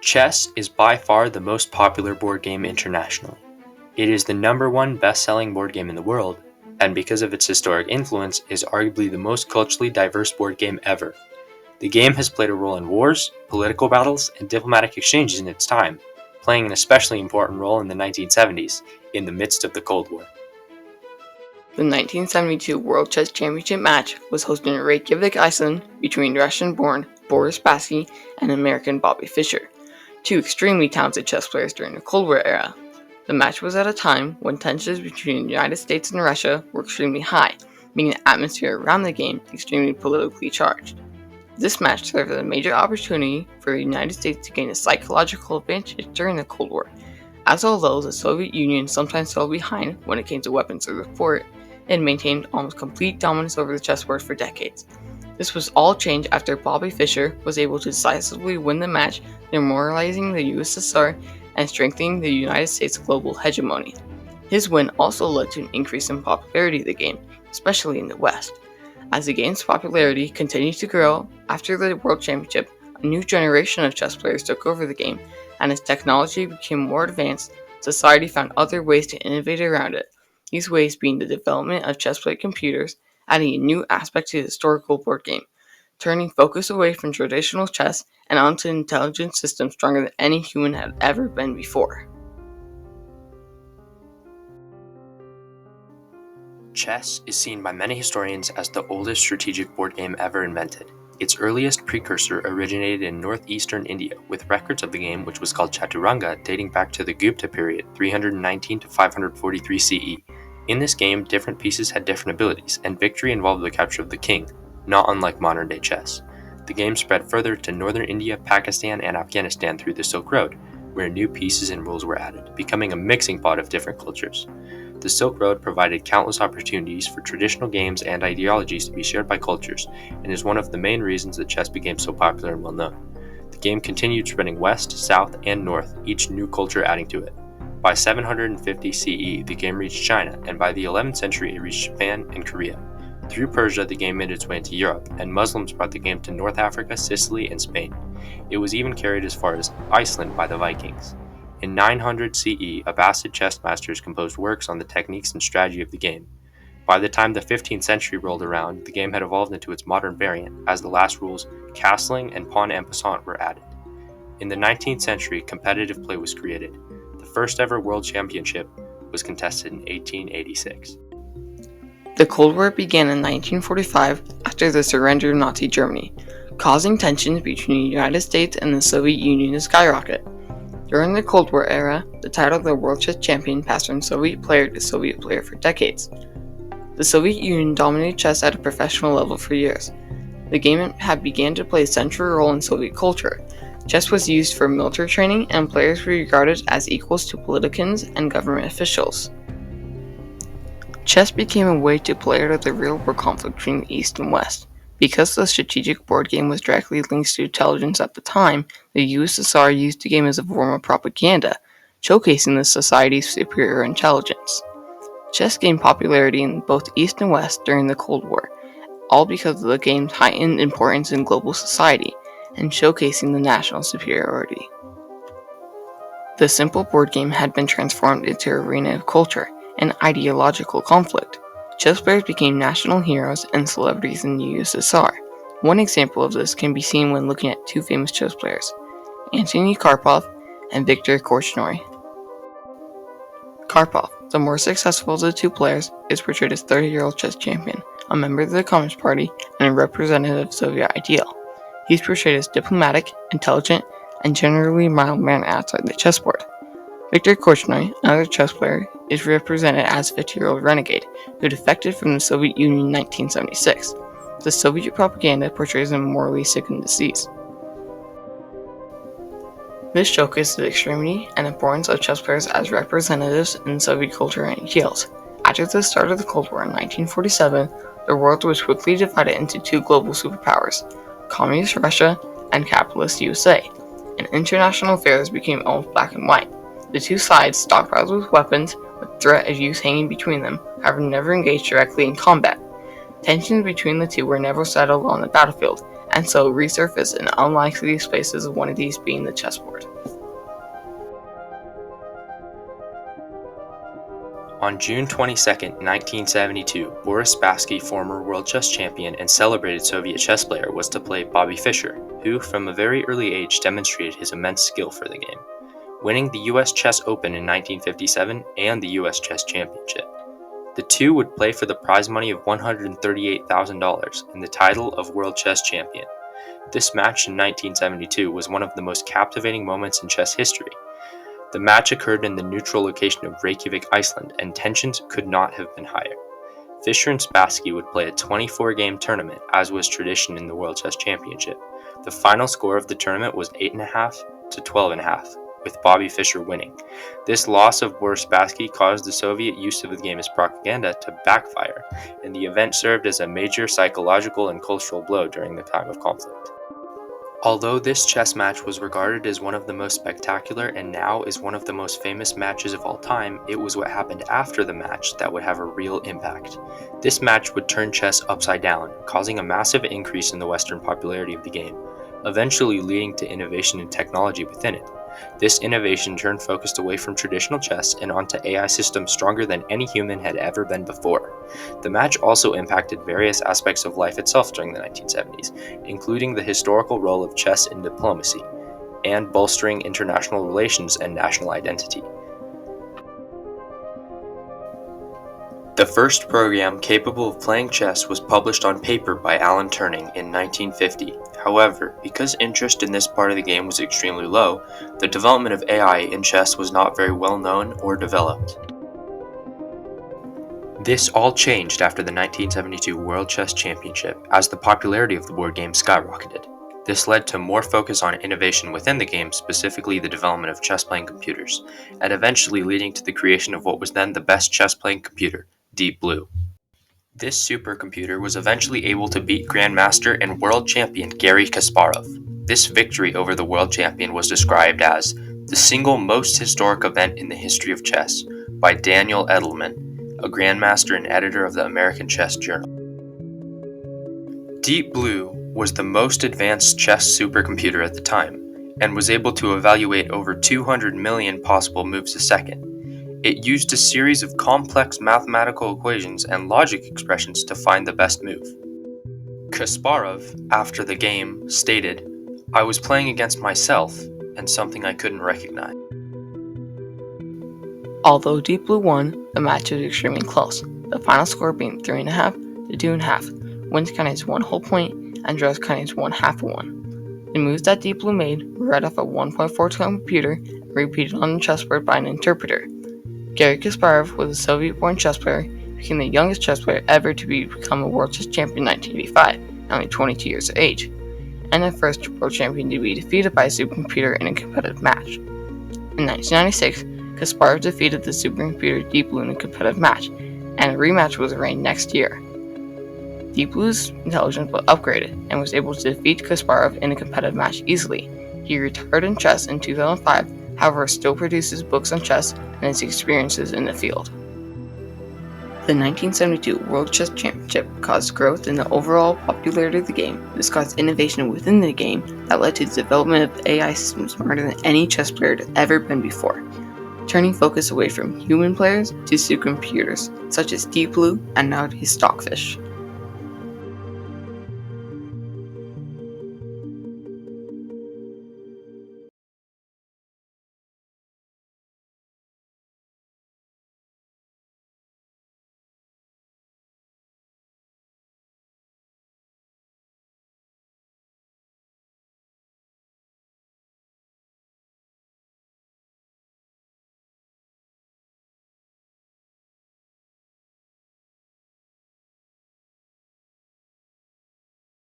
Chess is by far the most popular board game internationally. It is the #1 best-selling board game in the world, and because of its historic influence, is arguably the most culturally diverse board game ever. The game has played a role in wars, political battles, and diplomatic exchanges in its time, playing an especially important role in the 1970s, in the midst of the Cold War. The 1972 World Chess Championship match was hosted in Reykjavik, Iceland, between Russian-born Boris Spassky and American Bobby Fischer, two extremely talented chess players during the Cold War era. The match was at a time when tensions between the United States and Russia were extremely high, making the atmosphere around the game extremely politically charged. This match served as a major opportunity for the United States to gain a psychological advantage during the Cold War, as although the Soviet Union sometimes fell behind when it came to weapons or support, it maintained almost complete dominance over the chessboard for decades. This was all changed after Bobby Fischer was able to decisively win the match, demoralizing the USSR and strengthening the United States' global hegemony. His win also led to an increase in popularity of the game, especially in the West. As the game's popularity continued to grow after the World Championship, a new generation of chess players took over the game, and as technology became more advanced, society found other ways to innovate around it. These ways being the development of chess-playing computers, adding a new aspect to the historical board game, turning focus away from traditional chess and onto an intelligent system stronger than any human had ever been before. Chess is seen by many historians as the oldest strategic board game ever invented. Its earliest precursor originated in northeastern India, with records of the game, which was called Chaturanga, dating back to the Gupta period, 319 to 543 CE. In this game, different pieces had different abilities, and victory involved the capture of the king, not unlike modern-day chess. The game spread further to northern India, Pakistan, and Afghanistan through the Silk Road, where new pieces and rules were added, becoming a mixing pot of different cultures. The Silk Road provided countless opportunities for traditional games and ideologies to be shared by cultures, and is one of the main reasons that chess became so popular and well-known. The game continued spreading west, south, and north, each new culture adding to it. By 750 CE, the game reached China, and by the 11th century it reached Japan and Korea. Through Persia, the game made its way into Europe, and Muslims brought the game to North Africa, Sicily, and Spain. It was even carried as far as Iceland by the Vikings. In 900 CE, Abbasid chess masters composed works on the techniques and strategy of the game. By the time the 15th century rolled around, the game had evolved into its modern variant, as the last rules, castling and pawn en passant, were added. In the 19th century, competitive play was created. The first ever World Championship was contested in 1886. The Cold War began in 1945 after the surrender of Nazi Germany, causing tensions between the United States and the Soviet Union to skyrocket. During the Cold War era, the title of the World Chess Champion passed from Soviet player to Soviet player for decades. The Soviet Union dominated chess at a professional level for years. The game had began to play a central role in Soviet culture. Chess was used for military training, and players were regarded as equals to politicians and government officials. Chess became a way to play out of the real-world conflict between the East and West. Because the strategic board game was directly linked to intelligence at the time, the USSR used the game as a form of propaganda, showcasing the society's superior intelligence. Chess gained popularity in both East and West during the Cold War, all because of the game's heightened importance in global society and showcasing the national superiority. The simple board game had been transformed into an arena of culture and ideological conflict. Chess players became national heroes and celebrities in the USSR. One example of this can be seen when looking at two famous chess players, Anthony Karpov and Viktor Korchnoi. Karpov, the more successful of the two players, is portrayed as 30-year-old chess champion, a member of the Communist Party, and a representative of Soviet ideal. He's portrayed as diplomatic, intelligent, and generally mild man outside the chessboard. Viktor Korchnoi, another chess player, is represented as a 50-year-old renegade who defected from the Soviet Union in 1976. The Soviet propaganda portrays him morally sick and diseased. This showcases the extremity and importance of chess players as representatives in Soviet culture and ideals. After the start of the Cold War in 1947, the world was quickly divided into two global superpowers, Communist Russia and Capitalist USA, and international affairs became almost black and white. The two sides stockpiled with weapons, with threat of use hanging between them, however never engaged directly in combat. Tensions between the two were never settled on the battlefield, and so resurface in unlikely spaces, one of these being the chessboard. On June 22, 1972, Boris Spassky, former world chess champion and celebrated Soviet chess player, was to play Bobby Fischer, who from a very early age demonstrated his immense skill for the game, winning the US Chess Open in 1957 and the US Chess Championship. The two would play for the prize money of $138,000 and the title of World Chess Champion. This match in 1972 was one of the most captivating moments in chess history. The match occurred in the neutral location of Reykjavik, Iceland, and tensions could not have been higher. Fischer and Spassky would play a 24-game tournament, as was tradition in the World Chess Championship. The final score of the tournament was 8.5 to 12.5, with Bobby Fischer winning. This loss of Boris Spassky caused the Soviet use of the game as propaganda to backfire, and the event served as a major psychological and cultural blow during the time of conflict. Although this chess match was regarded as one of the most spectacular and now is one of the most famous matches of all time, it was what happened after the match that would have a real impact. This match would turn chess upside down, causing a massive increase in the Western popularity of the game, eventually leading to innovation and technology within it. This innovation turned focus away from traditional chess and onto AI systems stronger than any human had ever been before. The match also impacted various aspects of life itself during the 1970s, including the historical role of chess in diplomacy, and bolstering international relations and national identity. The first program capable of playing chess was published on paper by Alan Turing in 1950. However, because interest in this part of the game was extremely low, the development of AI in chess was not very well known or developed. This all changed after the 1972 World Chess Championship, as the popularity of the board game skyrocketed. This led to more focus on innovation within the game, specifically the development of chess-playing computers, and eventually leading to the creation of what was then the best chess-playing computer, Deep Blue. This supercomputer was eventually able to beat Grandmaster and world champion Garry Kasparov. This victory over the world champion was described as the single most historic event in the history of chess by Daniel Edelman, a Grandmaster and editor of the American Chess Journal. Deep Blue was the most advanced chess supercomputer at the time, and was able to evaluate over 200 million possible moves a second. It used a series of complex mathematical equations and logic expressions to find the best move. Kasparov, after the game, stated, "I was playing against myself and something I couldn't recognize." Although Deep Blue won, the match was extremely close, the final score being 3.5 to 2.5, wins counting as 1 whole point, and draws counting as 1/2 of one. The moves that Deep Blue made were read off a 1.4 computer and repeated on the chessboard by an interpreter. Garry Kasparov was a Soviet-born chess player, became the youngest chess player ever to become a world chess champion in 1985, only 22 years of age, and the first world champion to be defeated by a supercomputer in a competitive match. In 1996, Kasparov defeated the supercomputer Deep Blue in a competitive match, and a rematch was arranged next year. Deep Blue's intelligence was upgraded and was able to defeat Kasparov in a competitive match easily. He retired in chess in 2005, however still produces books on chess and his experiences in the field. The 1972 World Chess Championship caused growth in the overall popularity of the game. This caused innovation within the game that led to the development of AI systems smarter than any chess player had ever been before, turning focus away from human players to supercomputers such as Deep Blue and nowadays Stockfish.